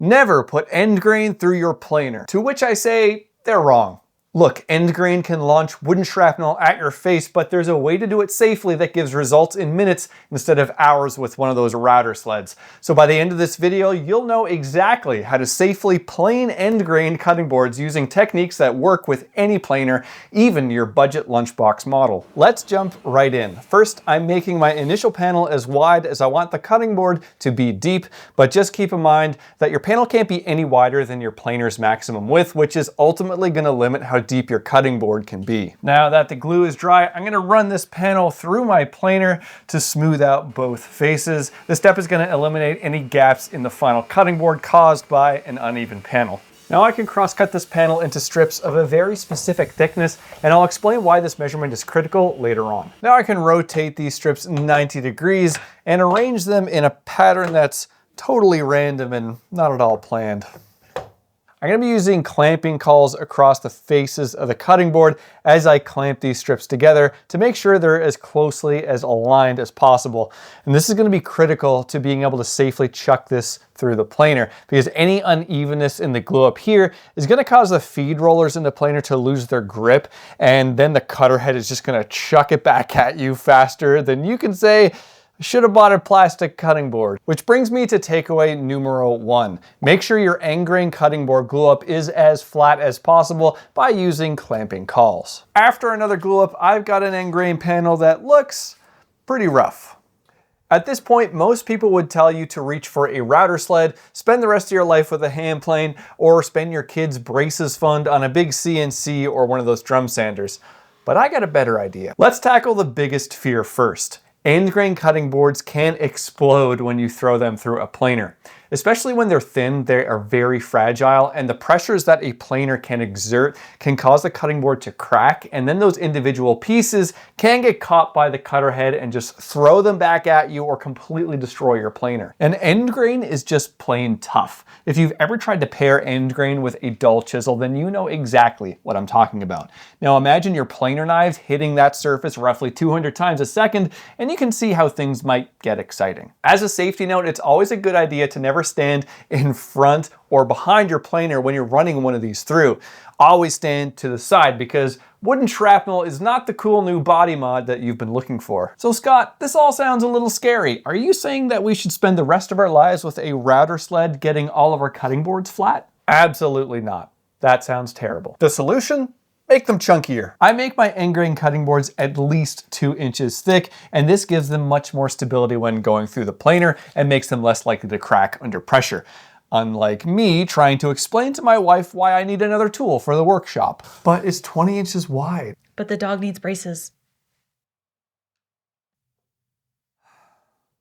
Never put end grain through your planer. To which I say, they're wrong. Look, end grain can launch wooden shrapnel at your face, but there's a way to do it safely that gives results in minutes instead of hours with one of those router sleds. So by the end of this video, you'll know exactly how to safely plane end grain cutting boards using techniques that work with any planer, even your budget lunchbox model. Let's jump right in. First, I'm making my initial panel as wide as I want the cutting board to be deep, but just keep in mind that your panel can't be any wider than your planer's maximum width, which is ultimately going to limit how deep your cutting board can be. Now that the glue is dry, I'm going to run this panel through my planer to smooth out both faces. This step is going to eliminate any gaps in the final cutting board caused by an uneven panel. Now I can cross-cut this panel into strips of a very specific thickness, and I'll explain why this measurement is critical later on. Now I can rotate these strips 90 degrees and arrange them in a pattern that's totally random and not at all planned. I'm going to be using clamping cauls across the faces of the cutting board as I clamp these strips together to make sure they're as closely as aligned as possible. And this is going to be critical to being able to safely chuck this through the planer, because any unevenness in the glue up here is going to cause the feed rollers in the planer to lose their grip, and then the cutter head is just going to chuck it back at you faster than you can say, should have bought a plastic cutting board. Which brings me to takeaway numero 1. Make sure your end grain cutting board glue up is as flat as possible by using clamping cauls. After another glue up, I've got an end grain panel that looks pretty rough. At this point, most people would tell you to reach for a router sled, spend the rest of your life with a hand plane, or spend your kids' braces fund on a big CNC or one of those drum sanders. But I got a better idea. Let's tackle the biggest fear first. End grain cutting boards can explode when you throw them through a planer. Especially when they're thin, they are very fragile, and the pressures that a planer can exert can cause the cutting board to crack, and then those individual pieces can get caught by the cutter head and just throw them back at you or completely destroy your planer. And end grain is just plain tough. If you've ever tried to pair end grain with a dull chisel, then you know exactly what I'm talking about. Now imagine your planer knives hitting that surface roughly 200 times a second, and you can see how things might get exciting. As a safety note, it's always a good idea to never stand in front or behind your planer when you're running one of these through. Always stand to the side, because wooden shrapnel is not the cool new body mod that you've been looking for. So Scott, this all sounds a little scary. Are you saying that we should spend the rest of our lives with a router sled getting all of our cutting boards flat? Absolutely not. That sounds terrible. The solution? Make them chunkier. I make my end grain cutting boards at least 2 inches thick, and this gives them much more stability when going through the planer and makes them less likely to crack under pressure. Unlike me trying to explain to my wife why I need another tool for the workshop. But it's 20 inches wide. But the dog needs braces.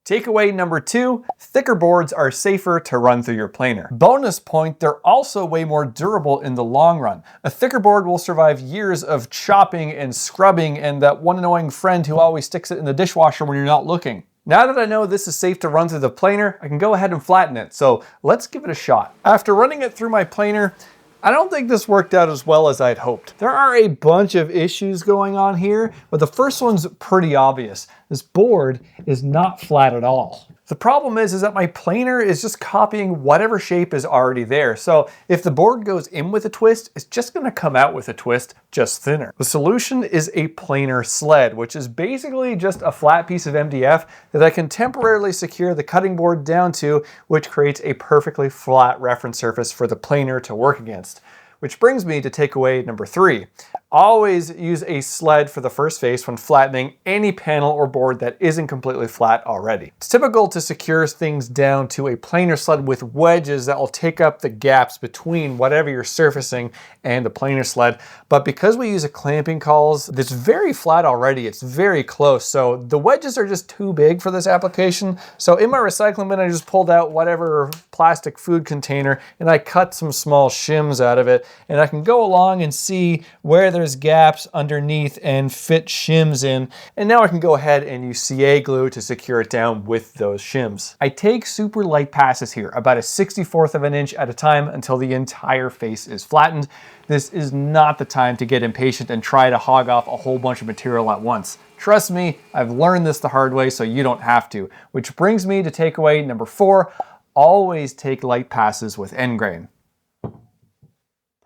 Takeaway number 2, thicker boards are safer to run through your planer. Bonus point, they're also way more durable in the long run. A thicker board will survive years of chopping and scrubbing and that one annoying friend who always sticks it in the dishwasher when you're not looking. Now that I know this is safe to run through the planer, I can go ahead and flatten it, so let's give it a shot. After running it through my planer, I don't think this worked out as well as I'd hoped. There are a bunch of issues going on here, but the first one's pretty obvious. This board is not flat at all. The problem is that my planer is just copying whatever shape is already there. So if the board goes in with a twist, it's just gonna come out with a twist, just thinner. The solution is a planer sled, which is basically just a flat piece of MDF that I can temporarily secure the cutting board down to, which creates a perfectly flat reference surface for the planer to work against. Which brings me to takeaway number 3. Always use a sled for the first face when flattening any panel or board that isn't completely flat already. It's typical to secure things down to a planer sled with wedges that will take up the gaps between whatever you're surfacing and the planer sled. But because we use a clamping cauls that's very flat already, it's very close. So the wedges are just too big for this application. So in my recycling bin, I just pulled out whatever plastic food container and I cut some small shims out of it. And I can go along and see where there's gaps underneath and fit shims in. And now I can go ahead and use CA glue to secure it down with those shims. I take super light passes here, about a 64th of an inch at a time until the entire face is flattened. This is not the time to get impatient and try to hog off a whole bunch of material at once. Trust me, I've learned this the hard way, so you don't have to. Which brings me to takeaway number 4. always take light passes with end grain.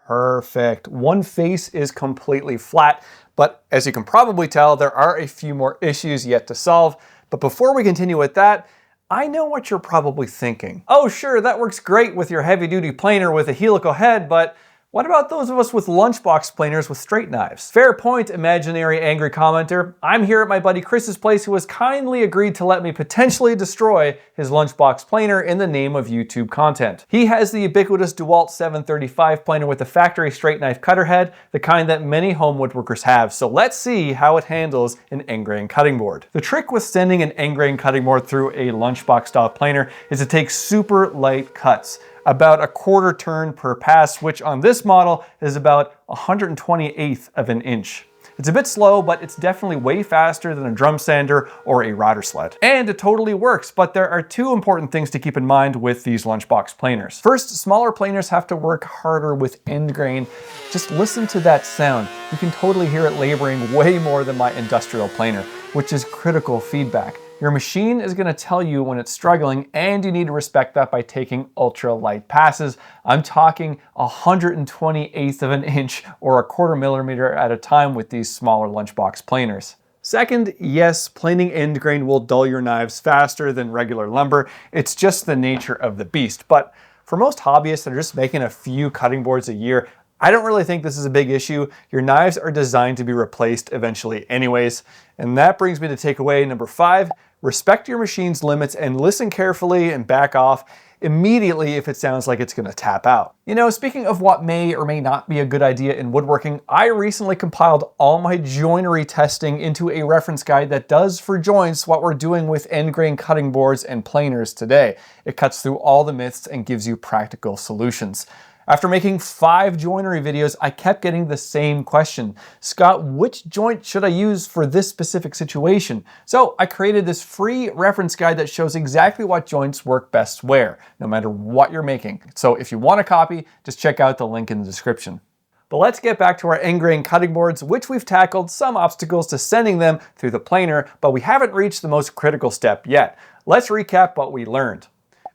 Perfect. One face is completely flat, but as you can probably tell, there are a few more issues yet to solve. But before we continue with that, I know what you're probably thinking. Oh sure, that works great with your heavy-duty planer with a helical head, but what about those of us with lunchbox planers with straight knives? Fair point, imaginary angry commenter. I'm here at my buddy Chris's place who has kindly agreed to let me potentially destroy his lunchbox planer in the name of YouTube content. He has the ubiquitous DeWalt 735 planer with a factory straight knife cutter head, the kind that many home woodworkers have. So let's see how it handles an end grain cutting board. The trick with sending an end grain cutting board through a lunchbox style planer is to take super light cuts. About a quarter turn per pass, which on this model is about 1/128th of an inch. It's a bit slow, but it's definitely way faster than a drum sander or a router sled. And it totally works, but there are two important things to keep in mind with these lunchbox planers. First, smaller planers have to work harder with end grain. Just listen to that sound. You can totally hear it laboring way more than my industrial planer, which is critical feedback. Your machine is going to tell you when it's struggling, and you need to respect that by taking ultra light passes. I'm talking 1/128th of an inch or a quarter millimeter at a time with these smaller lunchbox planers. Second, yes, planing end grain will dull your knives faster than regular lumber. It's just the nature of the beast. But for most hobbyists that are just making a few cutting boards a year, I don't really think this is a big issue. Your knives are designed to be replaced eventually anyways. And that brings me to takeaway number 5. Respect your machine's limits and listen carefully and back off immediately if it sounds like it's going to tap out. You know, speaking of what may or may not be a good idea in woodworking, I recently compiled all my joinery testing into a reference guide that does for joints what we're doing with end grain cutting boards and planers today. It cuts through all the myths and gives you practical solutions. After making 5 joinery videos, I kept getting the same question. Scott, which joint should I use for this specific situation? So I created this free reference guide that shows exactly what joints work best where, no matter what you're making. So if you want a copy, just check out the link in the description. But let's get back to our end grain cutting boards, which we've tackled some obstacles to sending them through the planer, but we haven't reached the most critical step yet. Let's recap what we learned.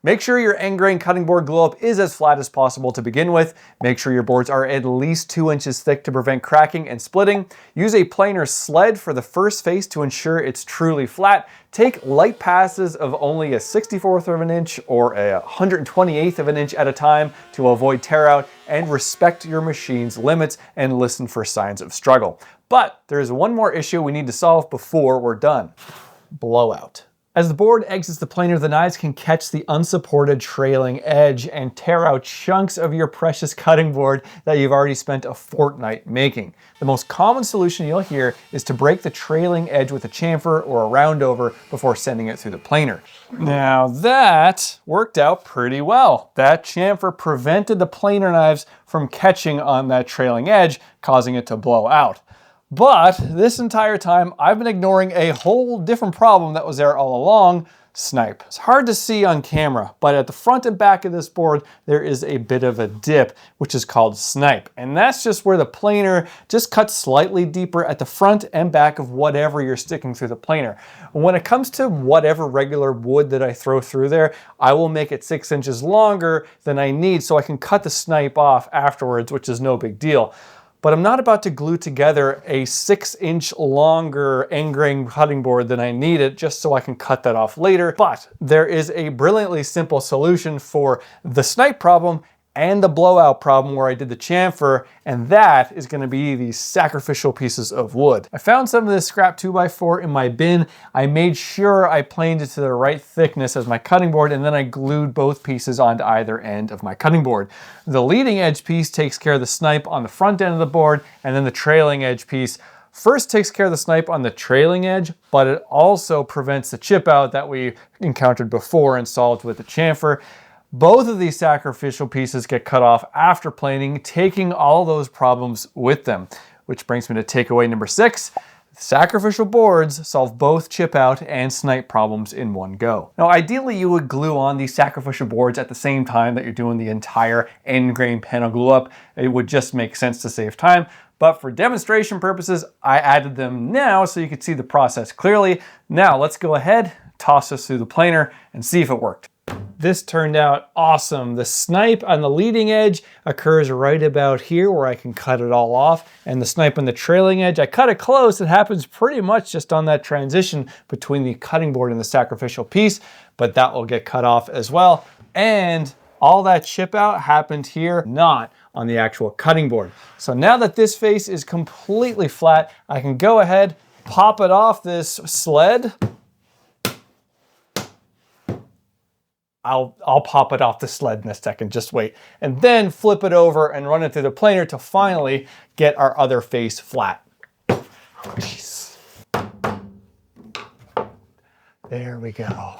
Make sure your end grain cutting board glue up is as flat as possible to begin with. Make sure your boards are at least 2 inches thick to prevent cracking and splitting. Use a planer sled for the first face to ensure it's truly flat. Take light passes of only a 64th of an inch or a 128th of an inch at a time to avoid tear out, and respect your machine's limits and listen for signs of struggle. But there's one more issue we need to solve before we're done. Blowout. As the board exits the planer, the knives can catch the unsupported trailing edge and tear out chunks of your precious cutting board that you've already spent a fortnight making. The most common solution you'll hear is to break the trailing edge with a chamfer or a roundover before sending it through the planer. Now that worked out pretty well. That chamfer prevented the planer knives from catching on that trailing edge, causing it to blow out. But this entire time, I've been ignoring a whole different problem that was there all along: snipe. It's hard to see on camera, but at the front and back of this board, there is a bit of a dip, which is called snipe. And that's just where the planer just cuts slightly deeper at the front and back of whatever you're sticking through the planer. When it comes to whatever regular wood that I throw through there, I will make it 6 inches longer than I need so I can cut the snipe off afterwards, which is no big deal. But I'm not about to glue together a 6-inch longer end grain cutting board than I needed just so I can cut that off later. But there is a brilliantly simple solution for the snipe problem and the blowout problem where I did the chamfer, and that is going to be these sacrificial pieces of wood. I found some of this scrap 2x4 in my bin. I made sure I planed it to the right thickness as my cutting board, and then I glued both pieces onto either end of my cutting board. The leading edge piece takes care of the snipe on the front end of the board, and then the trailing edge piece first takes care of the snipe on the trailing edge, but it also prevents the chip out that we encountered before and solved with the chamfer. Both of these sacrificial pieces get cut off after planing, taking all those problems with them. Which brings me to takeaway number 6. Sacrificial boards solve both chip out and snipe problems in one go. Now, ideally you would glue on these sacrificial boards at the same time that you're doing the entire end grain panel glue up. It would just make sense to save time. But for demonstration purposes, I added them now so you could see the process clearly. Now let's go ahead, toss this through the planer and see if it worked. This turned out awesome. The snipe on the leading edge occurs right about here where I can cut it all off. And the snipe on the trailing edge, I cut it close. It happens pretty much just on that transition between the cutting board and the sacrificial piece, but that will get cut off as well. And all that chip out happened here, not on the actual cutting board. So now that this face is completely flat, I can go ahead, pop it off this sled. I'll pop it off the sled in a second, just wait. And then flip it over and run it through the planer to finally get our other face flat. Jeez. There we go.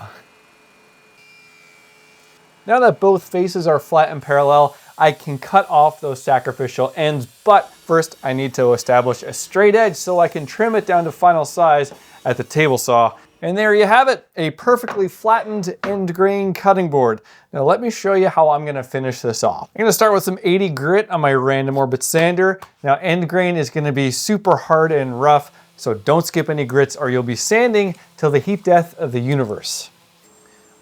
Now that both faces are flat and parallel, I can cut off those sacrificial ends, but first I need to establish a straight edge so I can trim it down to final size at the table saw. And there you have it, a perfectly flattened end grain cutting board. Now let me show you how I'm gonna finish this off. I'm gonna start with some 80 grit on my random orbit sander. Now end grain is gonna be super hard and rough, so don't skip any grits or you'll be sanding till the heat death of the universe.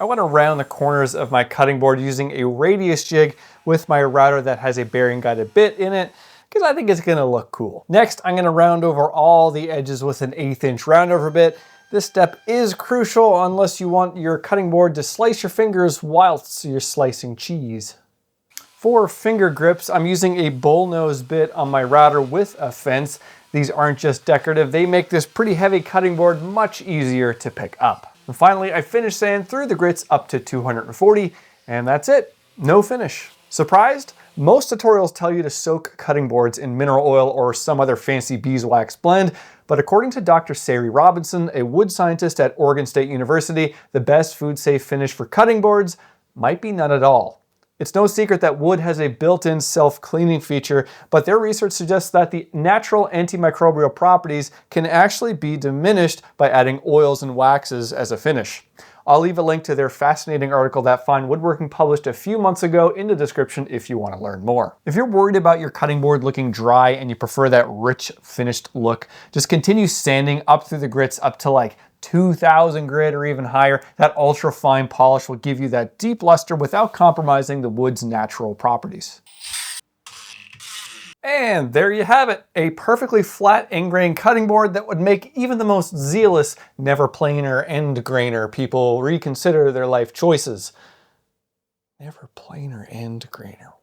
I want to round the corners of my cutting board using a radius jig with my router that has a bearing guided bit in it, because I think it's going to look cool. Next, I'm going to round over all the edges with an 1/8 inch roundover bit. This step is crucial unless you want your cutting board to slice your fingers whilst you're slicing cheese. For finger grips, I'm using a bullnose bit on my router with a fence. These aren't just decorative, they make this pretty heavy cutting board much easier to pick up. And finally, I finished sand through the grits up to 240, and that's it, no finish. Surprised? Most tutorials tell you to soak cutting boards in mineral oil or some other fancy beeswax blend, but according to Dr. Sari Robinson, a wood scientist at Oregon State University, the best food-safe finish for cutting boards might be none at all. It's no secret that wood has a built-in self-cleaning feature, but their research suggests that the natural antimicrobial properties can actually be diminished by adding oils and waxes as a finish. I'll leave a link to their fascinating article that Fine Woodworking published a few months ago in the description if you want to learn more. If you're worried about your cutting board looking dry and you prefer that rich finished look, just continue sanding up through the grits up to like 2000 grit or even higher. That ultra fine polish will give you that deep luster without compromising the wood's natural properties. And there you have it, a perfectly flat end grain cutting board that would make even the most zealous never planer end grainer people reconsider their life choices. Never planer end grainer.